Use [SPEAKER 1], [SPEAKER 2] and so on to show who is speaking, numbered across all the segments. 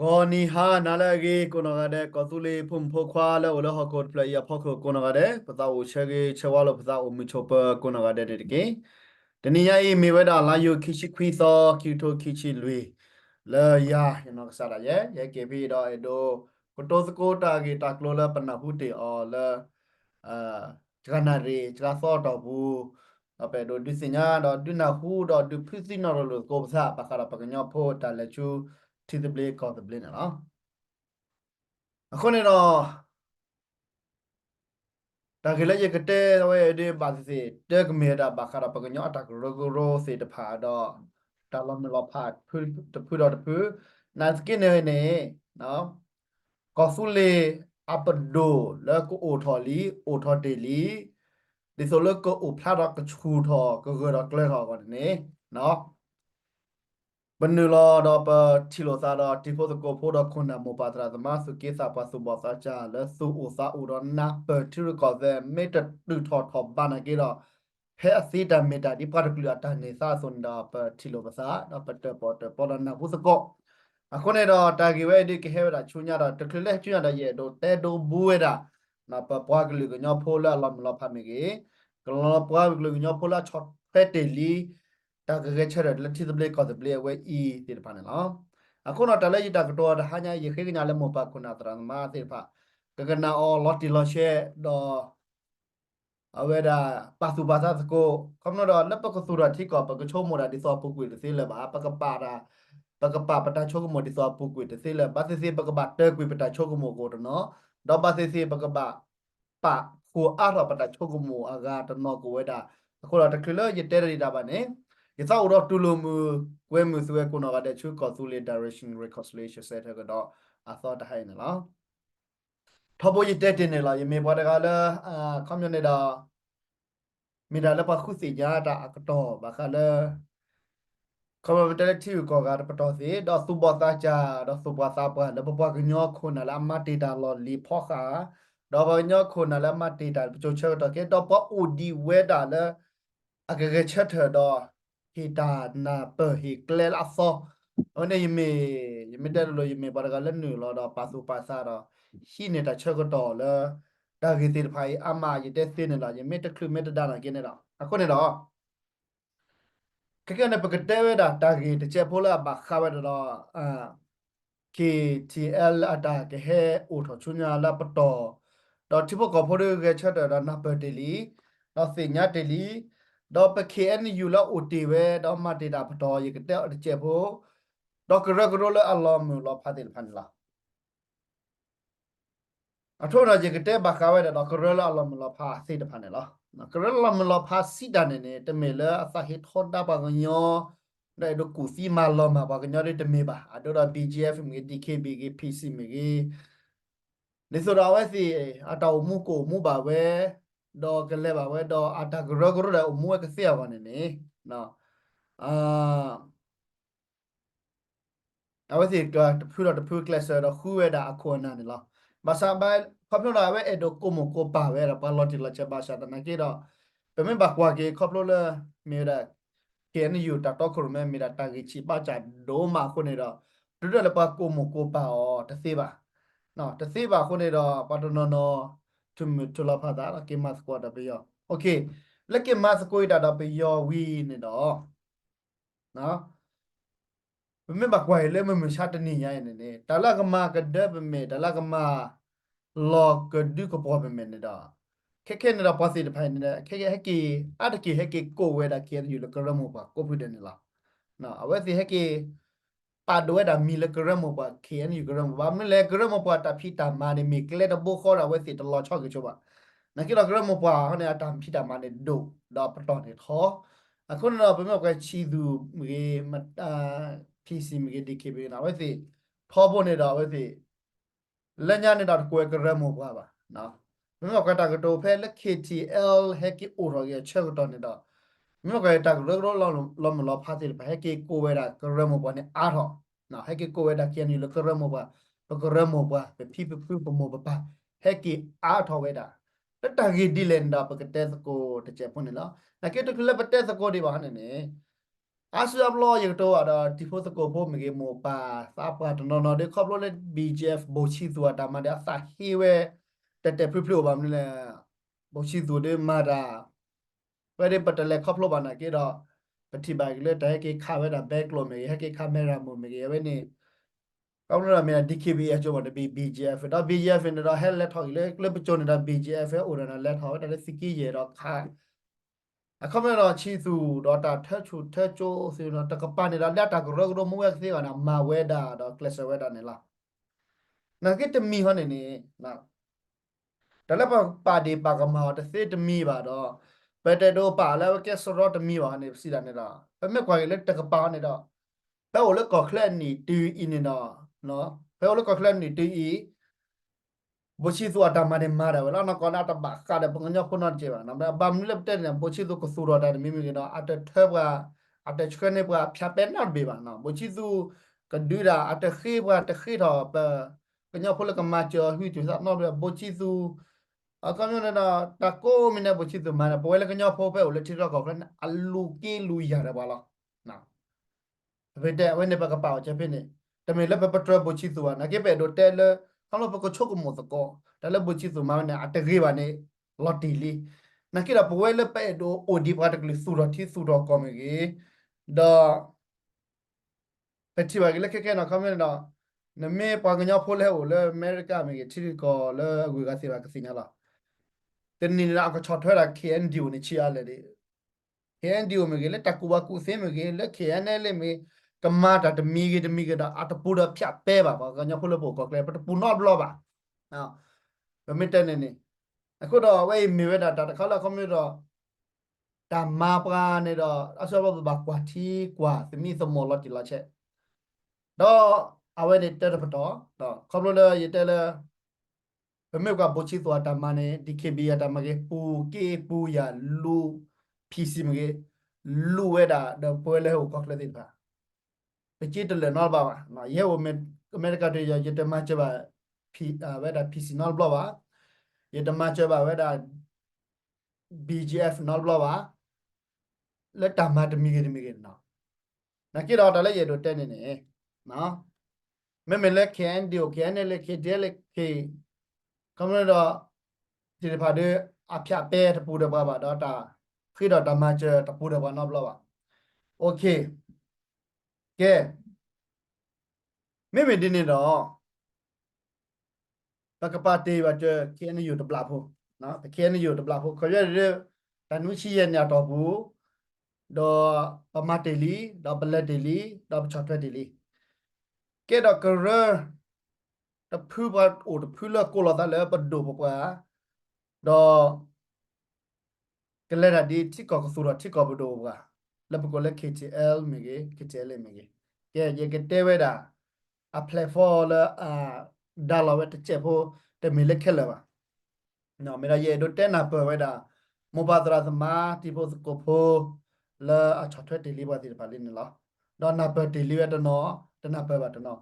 [SPEAKER 1] ကိုနီဟာနာလကေကိုနဂတဲ့ကောသူလေးဖုန်ဖိုခွာလဲဝလဟကောပလျာဖောက်ကိုနဂတဲ့ပတာဝချေကေချဝါလပတာဝမီချောပကိုနဂတဲ့တကေတနီယာဤမေဝဒလာယိုခိရှိခွီသောကျူတိုခိချိလွေလဲယာယနောကစားရဲကေဘီတော့အဒိုကိုတိုစကိုတာကေတာကလောလပနဟုတေအော်လဲအာဂျကနာရီဂျကသောတော့ဘူးအပေဒိုဒီစညာတော့ဒုနာဟုတော့ဒုဖစ်စီနော်လို့ကိုပစာပခါရပကညောဖို့တာလက်ချူတီဒဘလကောဒဘလနော်အခုနေတော့တာကလေးရကတဲ့ဝဲဒီပါစီတက်မေတာဘာခါရပကညောတာကရဂရိုစေတဖာတော့တာလမလဖတ်ဖူတဖူတော့တဖူနာစကိနေနေနော်ကောဆူလေအပဒိုလဲကိုအိုထော်လီအိုထော်တေလီဒီဆိုလကိုအိုဖလာတော့ကချူထော်ကဂရကလဲထော်ကောနေနော်ပနူလာတော့ပတီလိုသာတော့တီဖို့ကိုဖို့တော့ခွန်နမောပါတရာသမားစုကိစာပါစုဘောစာချလဲစုဥစာဥရနာပတီရကောဇေမေတတူထော်ထော်ဘာနာကေတော့ဟဲအစီတမေတာဒီပါတကူလာတနေစာစွန်တော့ပတီလိုပါစာတော့ပတပေါ်တပေါ်နာဟုစကောအခုနေတော့တာဂီဝဲဒီကဟဲတာချူညာတော့တကလက်ချူညာတော့ရဲ့တော့တဲဒိုဘူးဝဲတာနော်ပပွားကလေးကညောဖိုလာလမ်လဖာမီကေကလောပွားကလေးကညောဖိုလာချော့ဖက်တေလီတာကကချက်လက်တီဒဘလေကောဒဘလေဝဲအီတေဖာနော်အခုတော့တလဲရတာကတော့ဟာညာရခေကညာလဲမောပါခုနာတရမာတေဖာကကနာအော်လော်တီလော်ရှဲတော့အဝဲဒါပါစုပါသစကိုကမ္နောတော့လက်ပကဆူရတိကောပကချိုမိုရာဒီစောပုကွေတစေလဲပါပကပါရာပကပပတာချိုကမိုဒီစောပုကွေတစေလဲဘာစေစေပကပတဲကွေပတာချိုကမိုကိုတနော်တော့ဘာစေစေပကပပကိုအားတော့ပတာချိုကမိုအဂါတနော်ကိုဝဲတာအခုတော့တကလရတဲရတာပါနေရသောတော့တူလိုမူကွဲမှုဆွဲကိုနော်ကတဲ့ချိုကောဆူလေ direction reconciliation set ကတော့အသောတဟိုင်နော်ထဘိုရတဲ့တင်နေလားယမေဘောတကလည်းကွန်မြူနတီမိဒါလပခုစီညာတာအကတော်ဘာခလဲကမ္ဘာတလက်တီကိုကပတော်စီတော့စူပါတာချာတော့စူပါတာပါလပပကညောခုနလာမတေတာလော်လီဖောခါတော့ဘညောခုနလာမတေတာချိုချေတော့ကေတော့ပအိုဒီဝဲတာလဲအကကချက်ထတော့ဟီတာနာပဟီကလဲလာဆောအနေယမေတယ်လို့ယမေပါကလည်းနူလောတော့ပါစူပါစာတော့ရှိနေတာချက်ကတော့လဲဒါဂီတီဖိုင်အမရတဲ့စင်းနေလားယမေတခလူမေတဒါနာကင်းနေတော့အခုနေတော့ကနပကတဲဝဲတာတာဂီတချက်ဖိုးလာပါခါဝဲတော့KTL အတာကဟဲအိုထချွညာလာပတော်တော့တိပကဖိုးရကချက်တော့နာပတေလီတော့စညာတေလီတော့ပ KNU လာ OT ဝဲတော့မတေတာပတော်ရကတဲ့တချက်ဖိုးတော့ကရကရလအလောမူလောဖတ်တယ်ဖန်လာအထောရကြကတဲ့ဘာခါဝဲတော့ကရလအလောမူလောဖာစိတ်ဖန်လားကရလမူလောဖာစီဒန်နေတမေလအသဟိထောဒါပါညောได้ดูกูซีมาลอมาบอกกันยอดได้เมบะอะดอ BGF มี DKB กี PC มีกีในส่วนเราไว้สิอะตามูโกมูบาเวดอกันเลยบาเวดออะตากรกรได้มูก็เสียวันนี้เนาะอ่าเอาไว้สิก็พูดเราพูดคลาสเราคู่เวดาอควนั่นนี่ล่ะภาษาบาพอพูดเราไว้เอโดโกโมโกปาเวเราปาลอติลาเชบาชาตนะกีดอเป็นไม่บักว่ากีครอบโลเลยมีได้เขียนอยู่ตัดต่อคนแม่มีแต่ตากิชิป้าจัดโดมาคนนี้ดอดูด้วยแล้วปาโกโมโกปาอ๋อตะซีบะเนาะตะซีบะคนนี้ดอปาตโนโนทุลาภาษาละเกมาสกวาดไปยอโอเคแล้วเกมาสกวดาไปยอวีนี่ดอเนาะ ไม่บักไว้เลยมันชาตินี่ยังเนี่ยแต่ละก็มาก็เดินไปแต่ละก็มาหลอกก็ดูก็พอเป็นเนี่ยดอกแค่เนี่ยเราพอสิภายในเนี่ยแค่ให้กี่อาจจะกี่ให้กี่โกเวดาเกียนอยู่แล้วก็เริ่มบอกก็พูดเนี่ยละเนาะเอาไว้สิให้กี่ปาด้วยดามีแล้วก็เริ่มบอกเขียนอยู่ก็เริ่มว่าไม่เลยก็เริ่มบอกแต่พี่ตามมาเนี่ยมีก็เลยดับเบิลข้อเอาไว้สิตลอดชอบกันชัวร์นั่นคือเราก็เริ่มบอกเขาเนี่ยตามพี่ตามมาเนี่ยดูดอกประตอนเนี่ยท้อအခုတော့ဘယ်မှာကချီသူမေမတာ PC မေဒီကေဘေနာဝဲစီထောဖို့နေတော့ဝဲစီလက်ညနေတော့ကိုယ်ကရမောပါနော်ဘယ်မှာကတာကတော့ဖဲလက် KTL ဟက်ကီအိုရောရဲ့ချက်တော့နေတော့ဘယ်မှာကတာကတော့လောမလောဖာတိပဲဟက်ကီကိုဝဲတာကရမောပါနေအားတော့နော်ဟက်ကီကိုဝဲတာကျန်နေလကရမောပါကရမောပါဖိပမောပါဟက်ကီအားထောဝဲတာတက်တာကြီးဒီလန်ဒါပကတဲ့စကိုတချက်ဖွင့်နေလား那给这个来不带是搞的吧？呢呢， อาชีพรออยู่ตัวอ่ะที่พูดสกปรกมีกี่โมป่าทราบว่าตอนนั้นเด็กขับรถเล่น BGF โบชีตัวดามาเดียสาฮีเวแต่พริ้วๆแบบนี้แหละโบชีตัวเดมาดาเวลาปัตตาเลขับรถบานะกี่ดอกปฏิบัติเลยแต่ให้กี่ข้าวเวลาแบกลมมีให้กี่ข้ามเมรามุมีกี่เว้ยนี่เขาเรียกว่ามี DKB อชอบว่า BGF ดอก BGF เนี่ยดอกเฮลเลทฮอกเลยไปจนดอก BGF เออโอ้นั่นเลทฮอกแต่สิกี้เยดอกข้า အခုမှတော့ချီစုတော့တာထက်ချူထက်ချိုးစီတော့တကပနေလားလက်တာကရကရမွေးစီကနာမဝဲတာတော့ကလစဝဲတာနေလားနာကိတမီဟောနေနေနာဒါလည်းပါဒီပါကမောတစေတမီပါတော့ဘယ်တဲ့တော့ပါလဲကဲစရောတမီပါနေစီတာနေတော့ဘယ်မဲ့ကွာလေတကပါနေတော့ဘယ်ဟိုလေကောခလက်နီတီအင်းနေတော့နော်ဘယ်ဟိုလေကောခလက်နီတီအီ bochi tu ada mane mara wala na kona ta ba ka da bangnya kono je ba na ba mi le te na bochi tu ko su ro da mi mi no ata the ba ata chkene ba phya pe na be ba na bochi tu ka du da ata khi ba ta khi tho ba kanya phule ka ma cho hu tu sa no ba bochi tu a ka no na ta ko mi na bochi tu ma na bo le kanya pho pe o le ti ro ko ka alu ke lu ya da ba la na เวเดเวเนปกระเป๋าจะเป็นเนี่ยแต่เมื่อเราไปปัตตาบุชิตัวนะเก็บไปโดเตลเขาเราไปก็ชกหมดสกอแต่เราบุชิตัวมาเนี่ยอัตรีวันนี้ลอตตีลีนักกีฬาป่วยเราไปโดโอดีพัตกลิสุรที่สุรก็มีกี่ดอเป็นที่ว่ากี่เล็กแค่นั้นเขาไม่เนาะเนี่ยไม่ปากเงาพูดแล้วเลยอเมริกามีกี่ที่ก็เลยกูก็เสียก็สิ่งนี้ละแต่นี่เราก็ช็อตเท่าไหร่เขียนดิวในเชียร์เลยดิ KNDO me gele takuba ku se me gele KNL me kamata de mi ge da atapura phya pe ba ka nya pholo bo ko kle pat pu not blo ba na ba me ten neအခုတော့ဝေးမေဝဲတာတခါလာခမလို့တော့တမပါနေတော့အဆောဘဘကွာတီကွာသမိသမောလတိလာချက်တော့အဝဲနေတဲ့တော့ခမလို့လေရတဲ့လေဘမေကဘချီသွားတမနဲ့ DKB ရတမကေပူကေပူရလူ PC မကေလူဝဲတာတော့ပွဲလဲဟိုကောက်လက်တိပါပကြည့်တယ်နော်ပါနော်ရဲဝမဲအမေရိကတည်းရရတမချပါ P ဝဲတာ PC နော်ဘလပါရတမချပါဝဲတာ BGF နော်ဘလပါလက်တမတမီကေနော်နကိတော့တလည်းရတော့တဲ့နေနေနော်မဲလဲ KND ကို KNL လေ KDL လေ K ကမလို့တော့ဒီဖာတဲ့အဖျက်ပဲတပူတပါပါတော့တာခိတော့တမချတပူတပါနော်ဘလပါโอเคကဲမေဒီနေတော့ပကပတေးပါကျခဲနေယူတပလာဖို့နော်ခဲနေယူတပလာဖို့ခေါ်ရတဲ့တနုရှိရညတော့ဘူးတော့ပမတေလီတော့ပလက်တေလီတော့ချော့ထွက်တေလီကဲတော့ကရတဖူပါအိုတဖူလာကိုလာတယ်ပဒိုပကွာတော့ကလဲရဒီတိကောကဆူရတိကောဘဒိုကွာလပကိုလက် KTL မြေ KTL မြေကဲရကတဲဝဲတာအပလက်ဖော်လာဒါလာဝဲတချက်ဖို့တမီလက်ခက်လာပါနော်မေရရဲ့ဒိုတဲနာပဝဲတာမောပါတရာသမာတီဖို့စကိုဖိုလာအချော့ထွက်တယ်လေးပါတီပါလေးနော်တော့နာပတယ်လေးရတနော်တနာပပါတနော်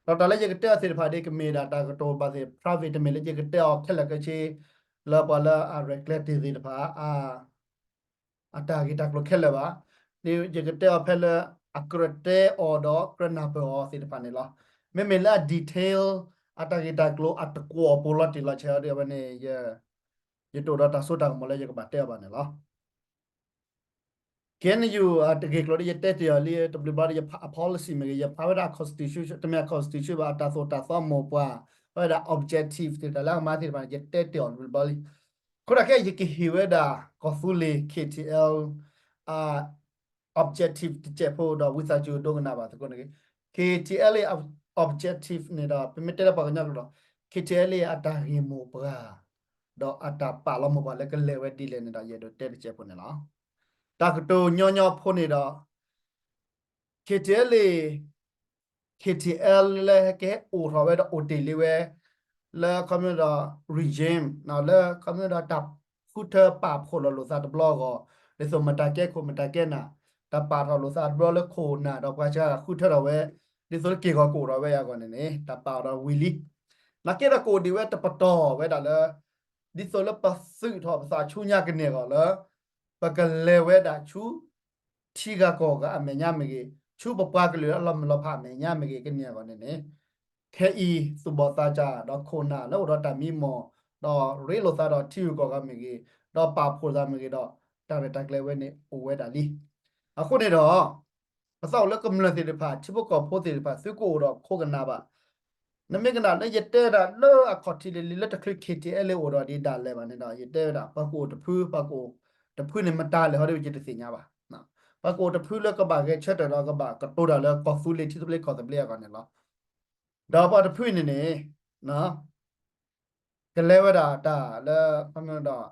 [SPEAKER 1] တော့တလည်းရကတဲစီဖာဒီကမေဒါတာကတော့ပါစီ private မေလည်းရကတဲအောက်ခက်လက်ချေလာပါလာ regret တီစီတဖာအတာဂီတက်လို့ခက်လဲပါဒီရကတဲဖဲလအကရတဲအော်တော့ကရနာပေါ်စီတဖာနေလားမေလာ detail အတာဂီတက်ကလို့အတကောပေါ်လာတီလာချာဒီဘနေရတိုဒတာဆိုတာမလဲရကပါတဲပါနေလားcan you at ke klori ye tet ya li w bar ye policy me ye power constitution te me constitution ba ta so ta so mo pa ba da objective te la ma te ba ye tet ya w bar ko da ke ye ke hi we da ko fu le KTL uh objective te che pho do wisa ju do na ba ko ne KTL objective ne da permitted ba nya lo KTL ata hi mo pa do ata pa lo mo ba le ke le we di le ne da ye do tet che pho ne la တာကတိုညောညောဖို့နေတော့ KTL KTL လဲကဲအိုထော်ဝဲတော့ OT လေးဝဲလဲကမ္ဘာ regime နော်လဲကမ္ဘာတပ်ဖူထပါဖို့လို့စားတဘလော့ကိုလေစမတကဲခုမတကဲနာတပါထော်လို့စားဘလော့လဲခိုနာတော့ကွာချာခုထတော့ဝဲဒီဆိုကေကိုတော့ဝဲရကောနေတပါတော့ဝီလီနာကေတော့ကိုဒီဝဲတပတော်ဝဲဒါလဲဒီဆိုလဲပစုထော်ပါစာချူညာကနေကောလဲပကလေဝဲဒါချူ tiga ko ga amenya mege chu papa ke le lo pha menya mege ke nya ko ne ke i subota ja do khona lo do ta mi mo do re lo sa do tiu ko ga mege do pa pho sa mege do ta re ta kle we ne o we da liအခုနေတော့အစောက်လက်ကမလစီတဖာချိဘကောဖိုးစီတဖာစုကိုတော့ခိုးကနာပါနမေကနာလည်းရတဲ့တာလောအခေါ်တီလီလက်တခရခီတီအဲ့လေအော်တော့ဒီဒါလဲပါနေတော့ရတဲ့တာပကိုတဖူးပကိုတဖူးနေမတားလေဟောဒီจิตစီညာပါနော်ပကိုတဖူးလက်ကပါခဲ့ချက်တော့ကပါကတိုတာလဲကောဖူးလေးတီတပလေးခေါ်တယ်ပလေးကနေလောတော့ပါတဖူးနေနေနော်ကလဲဝတာတာလဲဖမတော့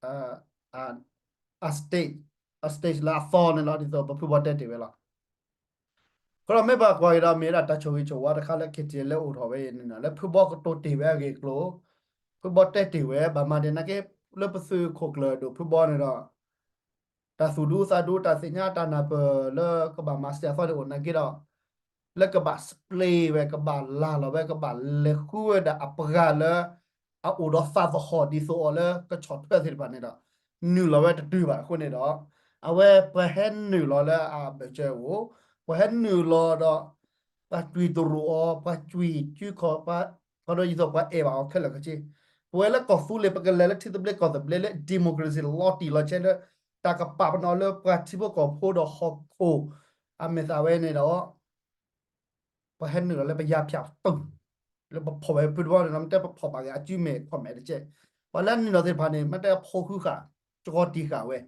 [SPEAKER 1] အာအာa stage la phone နော်ဒီတော့ပဖူးဘတ်တဲ့ပဲလားခရမေဘာကွာရမေရာတချိုဝီချိုဝါတခါလက်ခစ်တီလဲအိုတော်ပဲနေနော်လဲဖူဘောကတိုတီပဲကေကလိုဖူဘောတက်တီဝဲဘာမတဲ့နကေလပစုခိုကလဒိုဖူဘောနေတော့တာဆူဒူစာဒူတာစညာတာနာပလကဘာမစတာဖာဒိုနကေတော့လကဘာစပလေးဝဲကဘာလာလဝဲကဘာလေခူဝဲဒါအပဂါလအအိုတော့ဖာဗခေါ်ဒီဆိုလကချော့ပဲစီပါနေတော့နူလဝဲတူပါခုနေတော့အဝဲပဟန်နူလလဲအဘချေဝပဟန်နူလတော့ပါကျွီတူရောပါကျွီကျွခေါ်ပါကတော့ရတော့ပါအေပါခက်လကချေဝဲလကဖူလေပကလဲလက်တီတဘလက်ကောတဘလက်ဒီမိုကရေစီလော်တီလော်ချဲတာကပပနော်လပတိဘကောဖိုးတော့ဟော့ခိုအမေသာဝဲနေတော့ပဟန်နူလလဲပရဖြတ်တုံแล้วพอไปพูดว่าน้ำแต่พอไปอาจุเมฆพอแม่ได้เจ๊วันนั้นนี่เราจะพาเนี่ยมันแต่พอคือค่ะจอดีค่ะเว้ย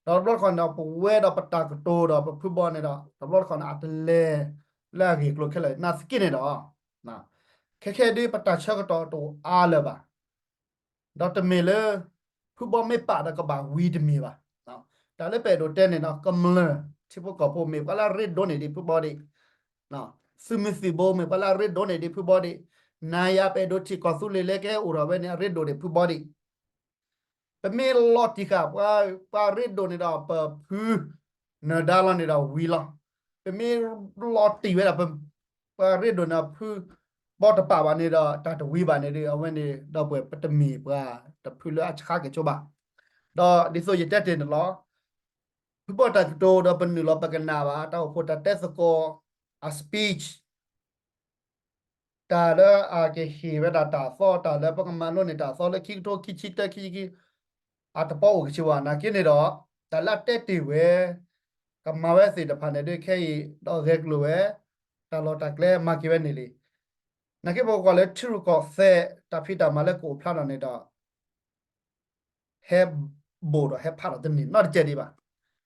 [SPEAKER 1] เรารถคนเราปูเว้เราปตากโตเราพูดบอลเนี่ยเรารถคนอาจจะเล่แลกอีกลูกแค่เลยน่าสกินเนี่ยนะแค่ดีปตาเชื่อกโตอาเลยป่ะเราจะมีเลยพูดบอลไม่ปะแล้วก็บาวีดมีป่ะเนาะแต่เลยไปโดดเต้นเนี่ยเนาะก็มันเลยที่พวกกับพวกมีก็แล้วเรียดโดนเนี่ยดิพูดบอลดิเนาะซึมิสิโบมีก็แล้วเรียดโดนเนี่ยดิพูดบอลดินายาไปโดชิกอสุเลเลแกอุระเวเนี่ยเรดโดเดพูบอดีเป็นเมลอติครับว่าเรดโดเนี่ยเราเปิดพื้นเนดาลันเนี่ยเราวีละเป็นเมลอติเวลาเป็นว่าเรดโดเนี่ยพื้นบอตป่าวันเนี่ยเราตัดวีบานเนี่ยเอาไว้เนี่ยเราเปิดปัตตมีว่าแต่พื้นแล้วอาชาเกจบะดอดิโซยเตเตนล้อผู้บอตัดโตเราเป็นหนึ่งเราปกันนาวะเราพูดแต่สกอร์a speech ตาแล้วอาเกฮีเวลาตาซ้อตาแล้วพวกมันโน่นนี่ตาซ้อแล้วคิดโตคิดชิดแต่คิดอาตป้อก็ชิวานะคิดนี่ดอกแต่ละเตติเวกับมาเวสิตพันธุ์ด้วยแค่ดอกเล็กลูเวตาลอตาแกลมาคิเวนี่ลีนักเก็บบอกว่าเลยชื่อก็เซตาพิตามาแล้วกูพลาดนี่ดอกเฮบโบดเฮบพลาดตัวนี้นอดเจดีป่ะ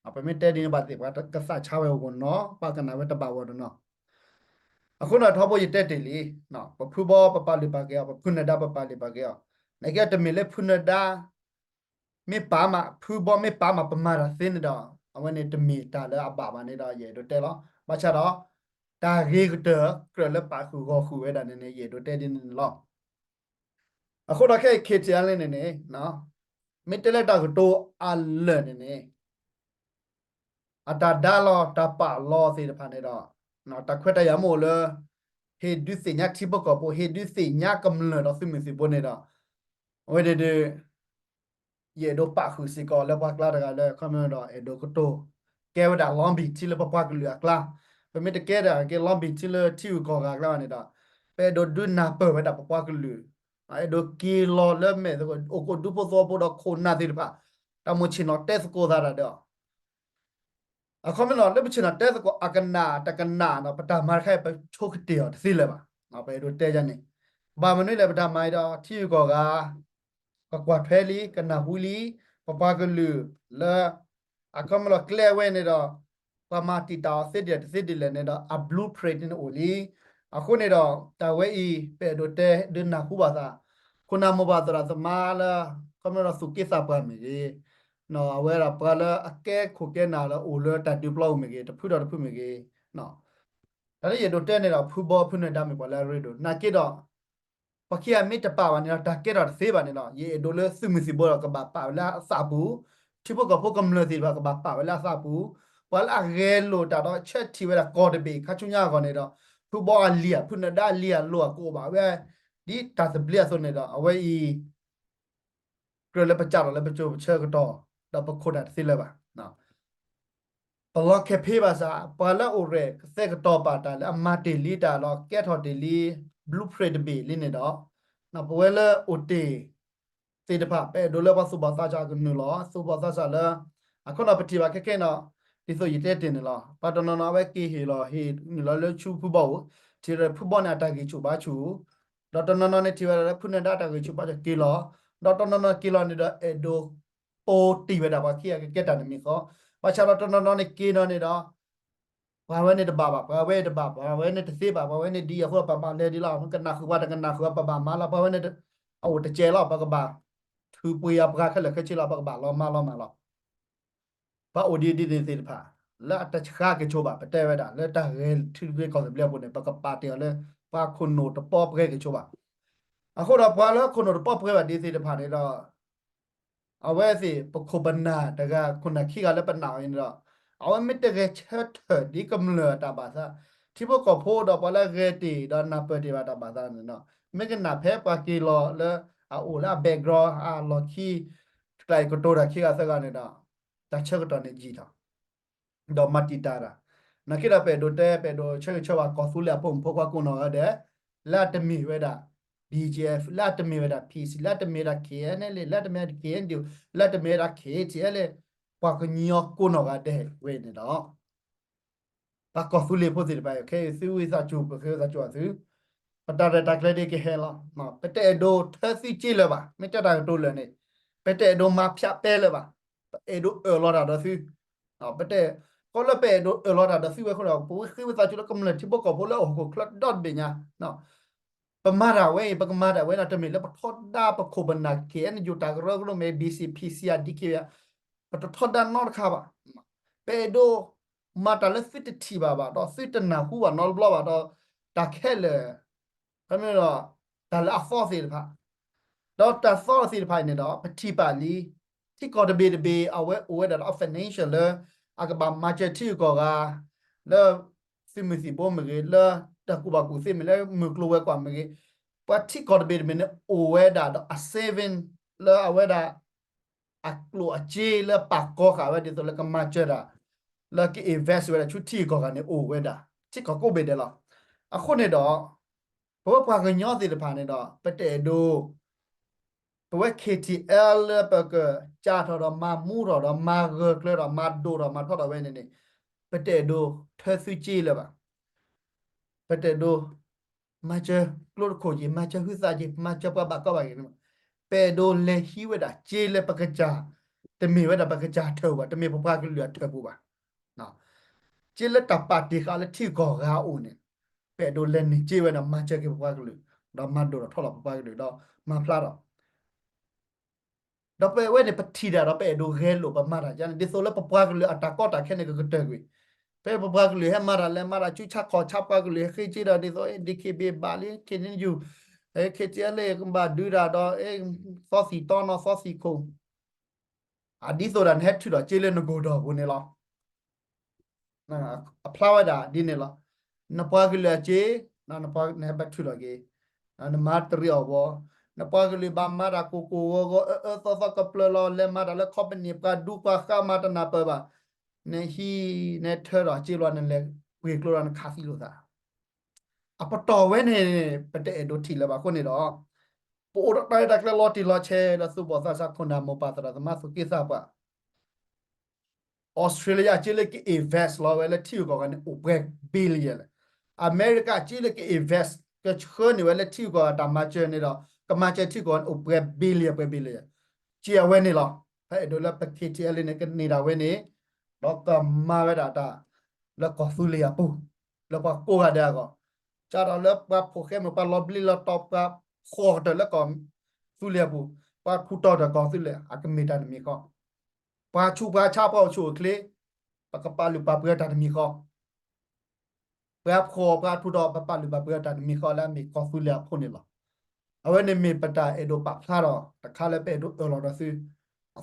[SPEAKER 1] เอาไปไม่เตดีนี่บาดเจ็บว่าก็สาชาวเอวคนเนาะปากันนะเวตาบาวเนาะအခုတော့ထောပေါ်ရတက်တယ်လေနော်ပဖူဘောပပလေးပါကေပဖုနဒါပပလေးပါကေနေကတမီလေဖုနဒါမေပါမဖူဘောမေပါမပမာရသင်းတော့အဝနေတမီတာလဲအပါပါနေတော့ရေတို့တဲလောမချတော့တာရေကတကရလပါခုကိုခုဝဲတာနေနေရေတို့တဲdinလောအခုတော့ခဲခေချန်လေးနေနေနော်မေတလက်တာကတိုအလနေနေအတာဒါလောတပါလောစီတဖာနေတော့နော်တခွတ်တရမို့လေဟေဒုစိညာတိဘကပိုဟေဒုစိညာကမလတော့စမစီဘနေတော့ဝေဒေရေဒိုပါခုစီကောလေပါကလာတကလေခမန်တော့အေဒိုကတိုကဲဝဒါလောမ်ဘီချီလပပကလူအကလာပမေတကဲဒါကဲလောမ်ဘီချီလတီကိုကောကလာနေတော့ပေဒိုဒုနာပဝဒါပပကလူအဲဒိုကီလောလေမဲတော့အိုကိုဒုပသောပတော့ခိုနာတိပါတမချင်တော့တက်စကိုသာတော့အခုမနော်လက်ပချင်တဲ့ကောအကနာတကနာနော်ပတာမာခိုင်ပချိုကတေော်သိလဲပါနော်ပဲတို့တဲကြနေဘာမနွေလည်းပတာမိုင်တော့ထီကောကကွာဖဲလီကနာဟူလီပပကလူလာအခုမနော်ကလဲဝဲနေတော့ပမာတီတာစစ်တယ်လည်းနေတော့အဘလူးပရိတ်နေအိုလီအခုနေတော့တဝဲဤပဲတို့တဲဒနာဟူပါသာခုနမဘာဒရာသမာလာကမနော်စုကိစာပါမီနော်အဝဲရပါလာအကဲခုကဲနာလာအိုလတတူပလောက်မကေတဖူတော်တဖူမကေနော်ဒါလည်းရတော့တဲနေတော့ဖူဘောဖုနေတမေပေါ်လာရတော့နာကေတော့ပခိယမေတပါဝနေတော့တကေတော့သေးပါနေတော့ရေဒိုလစုမစီဘောကဘာပါလာအစဘူးချိဘကဖို့ကမလို့သေးပါကဘာပါလာစဘူးဝလာရဲလို့တာတော့ချက်တီဝဲကော်တပေခါချုံညာကောနေတော့ဖူဘောအလီယာဖုနေဒါလီယာလို့ကိုပါပဲဒီတာစပလီယာဆိုနေတော့အဝဲဤကရလည်းပကြတော့လည်းပချိုးချက်ကတော့တော့ပခုတ်တာသိလဲပါနော် ปลอกแค่เพภาษาปลาโอเรกเซกตอปาตาแล้วมาเดลีตาลอแกทอเดลีบลูเพรดเบลินเนดอนะปเวลโอเตเตดพาเปโดเลวาสุบาซาจากนุลอสุบาซาซาเลอะคนอปฏิบาแค่เนาะดิโซยิเตตินลอปาตนนอเวกีเฮลอเฮนุลอเลชูผู้บ่ทีเรผู้บ่นาตากิชูบาชูดอตนนอเนทีเวลผู้นาตากิชูบาจะกิลอดอตนนอกิลอเนดเอโดโปตีเวดาบาคียเกตานมิขอว่าชาลอตนนอเนกีนอเนดอ ว่าเว้นในตบาบว่าเว้นตบาบว่าเว้นในตะซีบว่าเว้นในดีอะพวกปะบาเลดีลามันกันนักคือว่ากันนักคือว่าปะบามาลาเพราะเว้นในเอาแต่เจลาปะกบาถือปุยอับกาแค่เลยแค่ชิลาปะกบาลอมาลอปะโอดีดีดีผ่าแล้วแต่ข้าเกโชบะปะเตเวดาแล้วแต่เรลที่เรียกเขาเรียกบนเนี่ยปะกบปาเตียเลยปะคนโนตปอบเกโชบะอะคนเราปะแล้วคนโนตปอบเกแบบดีสิผ่าเนี่ยเรา เอาไว้สิปกคบันนาแต่ก็คนนักขี้กันแล้วเป็นหนาวอย่างนี้หรอเอาไว้ไม่แต่เกเชิดเถิดดีกำเนิดตาบาซาที่พวกก็พูดดอกว่าแล้วเกตีดอนนาเปิดที่ว่าตาบาซาเนี่ยเนาะไม่กันหนาแพ้ปากีรอแล้วอาอูแล้วแบกรอลอขี้ไกลก็ตัวระขี้กันสักกันเนี่ยเนาะแต่เชื่อก็ตอนนี้จีท่า do matitara nakira pe do te pe do che che wa ko su la pom pho kwa kuno ga de la te mi weda BGF la te mi weda PC la te mi da KN le la te mi da KN dio la te mi da KT le kwa ko nyo kuno ga de we ne do pa ko su le pho si de ba ke su wi sa chu ke sa chu su ပတာရတာကလေးတွေဟဲလာမပတဲ့ဒိုသစီချီလပါမတတာတိုးလနေပတဲ့ဒိုမဖြတ်ပဲလပါအဲဒိုအလောတာဒစီနော်ပတဲ့ကောလပဲဒိုအလောတာဒစီဝဲခေါ်တော့ပူခိဝစာချူလကမလတိဘကောဘလောကိုခလတ်ဒတ်ဘညာနော်ပမာရဝဲပကမာရဝဲနာတမီလပထောဒါပခုဘနာကေအန်ယူတာဂရဂလိုမေ BCPCR DK ပတထောဒါနော်ခါပါပေဒိုမာတလက်စစ်တီပါပါတော့စစ်တနာဟူဝနော်ဘလောပါတော့တာခဲလေ ก็ไม่หรอกแต่ละฟอสิลพะแล้วแต่ฟอสิลพะเนี่ยเนาะปฏิบัติลีที่กอดเบดเบเอาไว้โอ้ยเดี๋ยวเอา financial เลยอากาบามาเจที่ก็กาแล้วซิมสิบ่มือแล้วแต่กูบอกกูซิมแล้วมือกลัวกว่ามือปฏิกอดเบดเบเนี่ยโอ้ยเดี๋ยวเอา saving แล้วเอาไว้เดี๋ยวอักลัวเจแล้วปากก็ขาไว้เดี๋ยวแล้วก็มาเจอละแล้วก็ invest ไว้ชุดที่ก็กันเนี่ยโอ้ยเดี๋ยวที่ก็เบดเดี๋ยวละอ่ะคนเนี่ยดอก เพราะว่าพอกันยอดสิลผ่านเนี่ยดอกไปเตะดูเพราะว่า KTL เลยปะก็จ่าทอดมามูรอดมาเกลือดมาดูดมาทอดเอาไว้เนี่ยไปเตะดูเธอซูจีเลยปะไปเตะดูมาเจอกลูดโคจิมาเจอฮึซาจิมาเจอปะบักก็ไปเนี่ยไปดูเลยฮิวดาเจเลยปะกจ่าแต่มีเวดาปะกจ่าเธอวะแต่มีพวกพากันเหลือเธอปูวะเนาะเจเลยตับปาดีเขาเลยที่ก่อราอูเนี่ย pe do len ni che we na ma che ke pa ku lu da ma do tho la pa ku lu da ma phla da da pe we ne pati da da pe do ge lo pa ma da jan de so le pa pa ku lu ata ko ta khe ne ke te ku pe pa pa ku lu he ma da chu cha kho cha pa ku lu khi chi da de so de ke be ba le ke ni ju e ke che le ba du da da e so si to no so si ko a di so da ne tu da che le no go do bu ne lo na a phla wa da di ne lo na pa ku lu che na pa ne ba tu lo ge na material wo na pa gli ba mara ko wo so so ka plo lo le mara le company ka du ka ka ma ta na pa ba ne hi ne thơ ro chi lo ne le we klo ran kha si lo da a pa to we ne pa te do thi le ba ko ne do po do dai da kle lo ti lo che la su bo sa sa ko na mo pa ta da ma su ki sa pa ออสเตรเลียจีเล็กอินเวสต์เราเวลาที่ก่อนอุปกรณ์บิลเลียนอเมริกาจีเล็กอินเวสต์ก็เชื่อในเวลาที่ก่อนตามมาเจอนี่เราก็มาเจอที่ก่อนอุปกรณ์บิลเลียนไปบิลเลียนเจียเวนี่เราให้ดูแลประเทศที่อะไรนี่ก็นี่เราเวนี่แล้วก็มาเวลาตาแล้วก็สุเลียปุ๊แล้วก็กูกันเดียวก็จะเราเลิกว่าโปรแกรมมันล็อบบี้เราตอบกับโคตรแล้วก็สุเลียปุ๊ว่าผู้ต่อเดียวก็สุเลียอาจจะมีแต่มีก็ pa chu pa cha pa chu kle pa ka pa lu pa pya ta mi kho pa kho pa thu do pa pa lu pa pya ta mi kho la mi ko fu le pho ne la awe ne mi pata e do pa pha do ta kha le pe do lo do su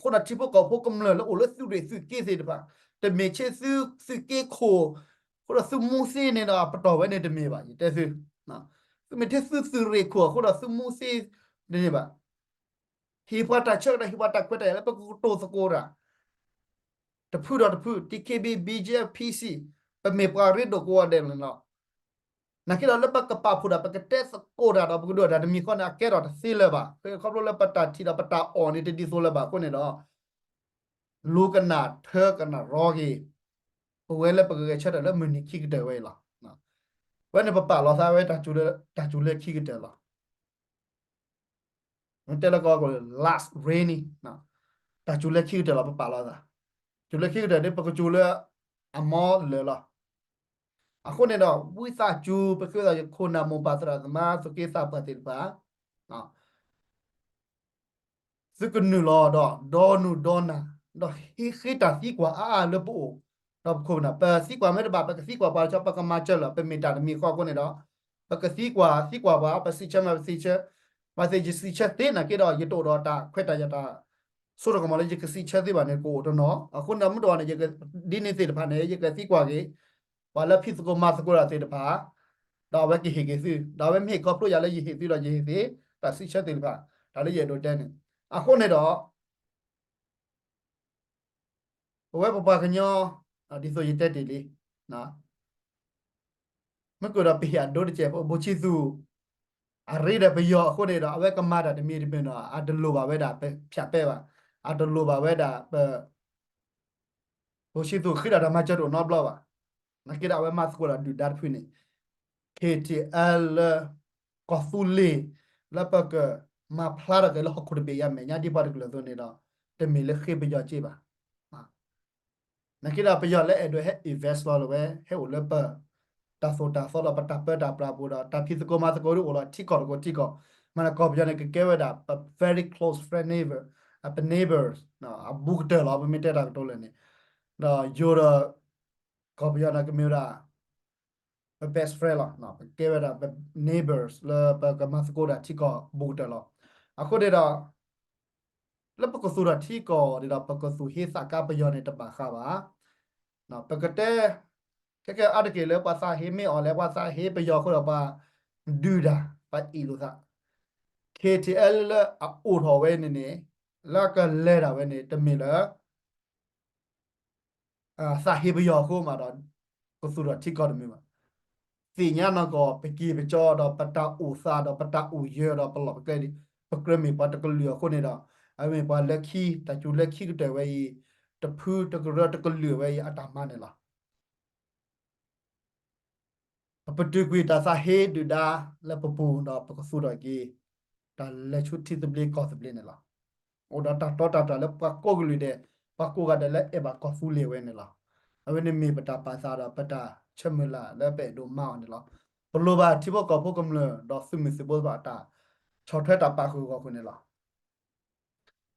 [SPEAKER 1] ko na ti po ko po kum le lo le su de su ke se de ba te me che su ke kho ko da su mu se ne da pa to we ne de me ba te su na su me te su re kho ko da su mu se de ba hi pa ta chak da hi pa ta ko ta le pa ko to sa ko ra ตะพูดตะพูด TKB BJF PC เป็นเมปาริดโกวาเดนเนาะนักกีฬาเล็บปากกระป๋าพูดอะปากกระเตสโกดาเราพูดด้วยแต่มีคนอะแก่เราสิเลยบ่ะเฮ้ยเขารู้แล้วปะตาทีละปะตาอ่อนนี่จะดีโซเลยบ่ะคนเนี่ยเนาะลูกกันนาเธอกันนารอกีเวลปากกระเชิดแล้วมันนี่คิกเดไว้ละนะวันนี้ปะปาเราทราบไว้ตาจูเลคิกเดละมันเตละก็ last rainy นะตาจูเลคิกเดละปะปาเราทราจูเลคิกเดเนี่ยปากกระจูเลอะมอเลยละ အခုနေတော့ဝိစာကျူပကွေးတာခုနာမပါစရာသမားစကိစာပတ်တယ်ပါနော် sukunu lo do nu dona do hita si kwa le po do ko na pa si kwa me ba pa si kwa pa cha pa ka ma cha la pe me ta mi kho ko ne do pa ka si kwa ba pa si cha ma si cha ma se ji si cha te na ke do ye to do ta khwet ta ya ta so do ko ma le ji ka si cha te ba ne ko do no aku na mu do ne ye ka di ne se de pa ne ye ka si kwa ke ba la phi ko ma ko la se de pa da ba ki he ke si da ba me ko pro ya le ye he si do ye he si ta si cha te pa da le ye do de neအခုနေတော့ဘဝပပကညောဒီဆိုရတက်တယ်လေနော်မကူတော့ပြရဒိုတချေဘချီစုအရိဒဘယောအခုနေတော့အဝဲကမာတာတမီဒီပင်တော့အတလူပါပဲဒါပဲဖြတ်ပဲပါအတလူပါပဲဒါဘချီစုခိရတာမချတော့နော်ဘလပါနကိရအဝဲမတ်ကိုလာဒူဒတ်ဖွနေ KTL ကောဖူလီလပကမဖလာရကလခုရဘေယမညာဒီပါရကလဆိုနေတော့တမီလခိဘယောချေပါนักกีฬาประโยชน์และเอ็ดด้วยให้ invest เราเลยให้อุลเปอร์ตาโซเราปะตาเปอร์ตาปลาบูดาตาพิสโกมาสโกดูโอละที่ก่อนก็ที่ก่อนมันก็ประโยชน์ในเกว่าดา very close friend neighbor เป็น neighbors นะบุกเตอร์เราเป็นมิเตอร์ดักตัวเลยนี่นะยูโรก็ประโยชน์ในก็มีดา best friend ละนะเป็นเกว่าดาเป็น neighbors แล้วเป็นก็มาสโกดาที่ก่อนบุกเตอร์เราอะคนเดียวแล้วปกติที่ก่อนเดี๋ยวปกติเฮสักการประโยชน์ในตบะค่ะวะနော်ပကတဲ့ကဲအတကေလဲပါစာဟေမေအော်လဲပါစာဟေပယောခေါ်တော့ပါဒူဒါပါအီလိုသာ KTL လဲအိုထော်ဝဲနေနေလာကလဲတာဝဲနေတမီလဲစာဟေပယောခေါ်မှာတော့ကိုစုတော့ထိကောတယ်မြေမှာစီညာနကောပကီပကြောတော့ပတာဥစာတော့ပတာဥရတော့ပလော့ကဲဒီပကရမီပတကလျောခုနေတော့အမေပါလက်ခီတချူလက်ခီတဲ့ဝဲတဖူးတကရတကလျောဝဲအတာမနေလားပတူကွေတာစာဟေဒူဒါလပပူတော့ပကဆူတော့ကေတာလက်ချူတီတဘလီကောစဘလီနေလားโอดาตาตอตาแล้วปะโกกลุเดปะโกกะเดและเอบะกอฟูเลเวne la အဝနေမေပတာပါစာတာပတာချက်မလာလက်ပဲတို့မောင်းတယ်လို့ဘလိုပါတိဘောကဖို့ကမလတော့စမစဘောပါတာချော်ထွက်တာပါခုကခုနေလား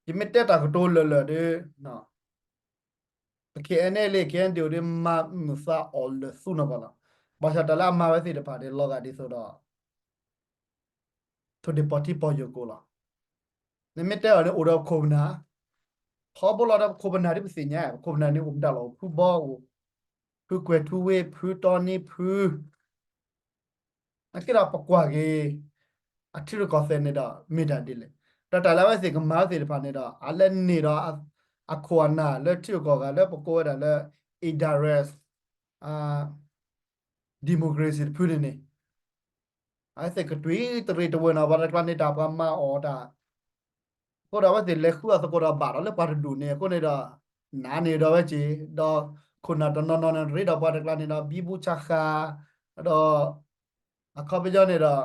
[SPEAKER 1] ဒီမတက်တာကတိုးလလတဲ့နော်ပကေအနေလေကန်ဒီရမမဖာအော်လဆုနဘလာဘာသာတလာမှာပဲစီတပါတဲ့လောကဒီဆိုတော့သူဒီပေါ်တီပေါ်ယကိုလားနေမတက်ရအိုတော့ခုနာခေါ်ဘလာတော့ခုဘနာဒီပစီညာခုဘနာနေဥပဒါလို့ဖူဘောဖူကွယ်ထူဝေဖူတော်နေဖူအကိရာပကွာကြီးအထီရကောဆယ်နေတာမိတာဒီလေတတလာဝစီကမားစီတဖာနေတာအလဲနေတော့အခွာနာလက်ထီကောကလည်းပကောရလည်းအီဒါရက်အာဒီမိုကရေစီဖူနေနေအဲ့စကတွေးတရီတဝနာဘာကလနေတာပမာအော်တာကိုတော့ဝစီလက်ခုအစကောရဘာလည်းပါဒူနေကိုနေတာနာနေတော့ပဲချီတော့ခုနတနော်နော်ရီတော့ပါကလနေတာဘီဘူချခါတော့အခါပကြောနေတော့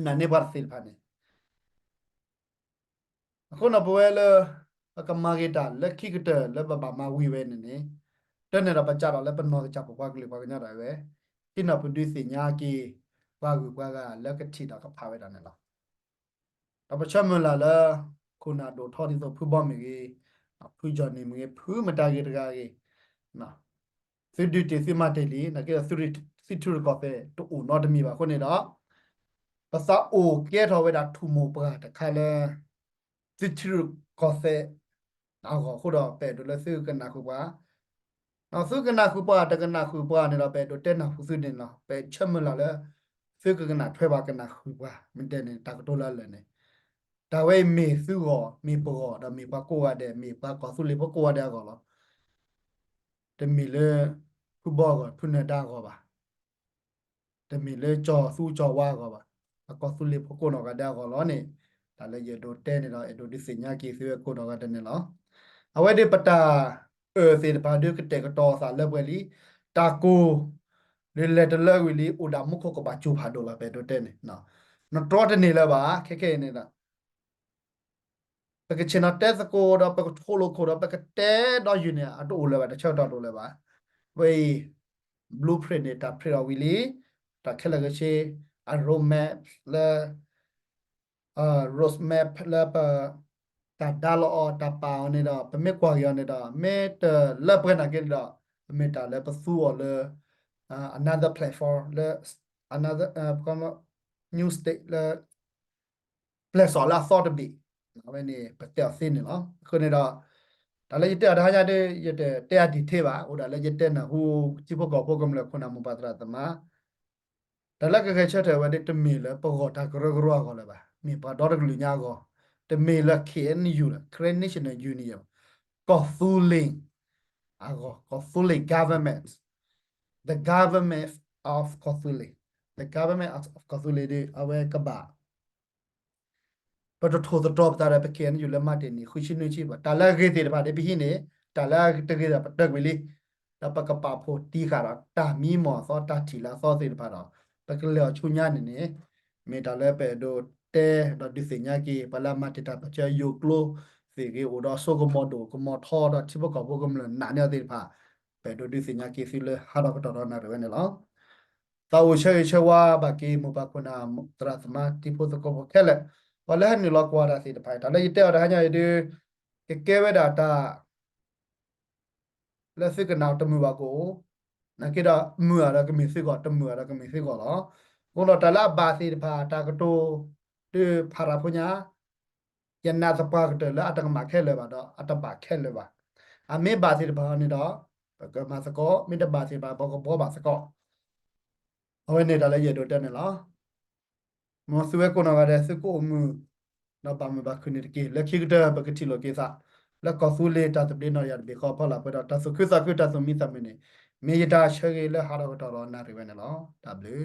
[SPEAKER 1] နာနေပါစီဖာနေအခုနပွဲလကမာဂီတာလက်ခိကတလက်ဘဘာမဝီဝဲနေနေတနေတော့ပကြတော့လက်ပနောချပပွားကလေးပါကညတာပဲကိနပဒုစီညာကီပွားကူပွားကလက်ကတိတော့ကဖာဝဲတာနေလားတော့ပချမလာလာခုနတော့ထော်ဒီဆိုဖူဘောမီကြီးဖူဂျော်နေမီဖူမတာကြီးတကားကြီးနော်စီဒီတီစီမတေလီနကေစီထူကောပဲတူနော်တမီပါခုနေတော့ပစာအိုကဲထော်ဝဲတာထူမိုပကတခါလဲစစ်ချူကောဆဲနောက်ခုတော့ပဲဒလဆုကနာခုပါနောက်ဆုကနာခုပါတကနာခုပါနေတော့ပဲတို့တဲ့နာခုစုနေတော့ပဲချက်မလာလဲဆုကနာထွဲပါကနာခုပါမင်းတဲ့နေတာကတိုလာလဲနေ ဒါဝဲမေစုောမေပေါ်ဒါမေပကိုရတဲ့မေပကောစုလေပကိုရတဲ့ကောလောတမီလေဖူဘောကဖုန်ဒါကောပါတမီလေကြောစုကြောဝါကောပါအကောစုလေပကိုနောကဒါကောလောနေဒါလည်းရဒိုတဲနေတော့အဒိုဒီစညာကေဆွေကိုနောကတဲ့နေလောအဝဲဒီပတာစေတပါဒုကတဲ့ကတော်စာလက်ပွဲလီတာကိုလေလက်တလက်ဝီလီအိုဒါမုခကပါချူဖာဒိုလာပဲဒိုတဲနေနော်နော်တော့တနေလဲပါခဲခဲနေတာပကချင်နတဲ့စကိုတော့ပကထိုလိုကိုတော့ပကတဲတော့ယူနေအတူလဲပါတချောက်တော့လဲပါဝေး blueprint နေတာဖရဝီလီတာခက်လကချေအရိုမက်လဲroad map လဲပါတာဒါလောတာပေါနေတာပမေကွာရနေတာမေတလပကနာကေတော့မေတာလဲပစူော်လဲ another platform လဲ another como new state လဲ လက်စော်လာသော့တဘီနော်ဘယ်နေပတ်သက်စင်းနော်ခုနေတော့ဒါလည်းတက်ဒါကြတဲ့ရတဲ့တဲ့ဒီသေးပါဟိုဒါလည်းရတဲ့နော်ဟိုကြည့်ဖို့ကောဖို့ကမလဲခုနမပါတရတမဒါလည်းကခဲချက်တယ်ဝတဲ့တမီလဲပေါ်တာကရကရကောလည်းပါမိပါတော့ကလူညာကောတမီလဲ KNU လဲ Korean National Union ကောဖူလင်းအကောဖူလင်း government the government of Kofuli the government of Kofuli ဒီအဝဲကဘာပတထိုးတော့တာရပကင်ယူလမတင်နီခုရှိနေချိပါတလာကေတဲ့ပါတဲ့ပြီးနေတာလာတကေတာပတက်ဝီလီတပကပဖို့တီခါတော့တာမီမောသောတာတီလာသောစေပါတော့ပကလေချူညာနေနေမေတလည်းပဲဒိုတဲဒိုဒီစညာကီပလာမတတာပချာယိုကလိုစေကေအိုတော့ဆိုကမောဒိုကမောထောတော့ချိပကဘောကမလနာနေတဲ့ပါပဲဒိုဒီစညာကီစီလေဟာတော့တော့နာရဝဲနေလောတောချေချဝါဘကီမဘကနာတရသမတိဖို့တကောခဲလက်ဝလာနီလောက်ကွာတာစီတဖိုင်ဒါလည်းတဲ့ဒါညာရဒီကဲဝဲတာတာလက်စစ်ကနောက်တမှုပါကိုနကိတာမူရကမီစစ်ကောတမှုရကမီစစ်ကောလောကိုတော့တလာဘာစီတဖာတာကတိုတေဖာရာဖညာယနာတပါကတလာအတကမခဲလေပါတော့အတပါခဲလေပါအမေဘာစီတဖာနေတော့ကမစကောမိတဘာစီပါဘောကဘောပါစကောအဝဲနေတာလည်းရတော့တက်နေလားမောဆွေကိုနာရတဲ့စကိုမူနော်ပါမဘခုနေတကေလက်ခိကတာပကတိလောကေစာလက်ကောဖူလေတာတပလနော်ရဘေခောဖလာပဒတာဆုခိစာခိတာဆုမိသမနေမေယတာရှေလေဟာရတော့တော်နာရဝဲနော် W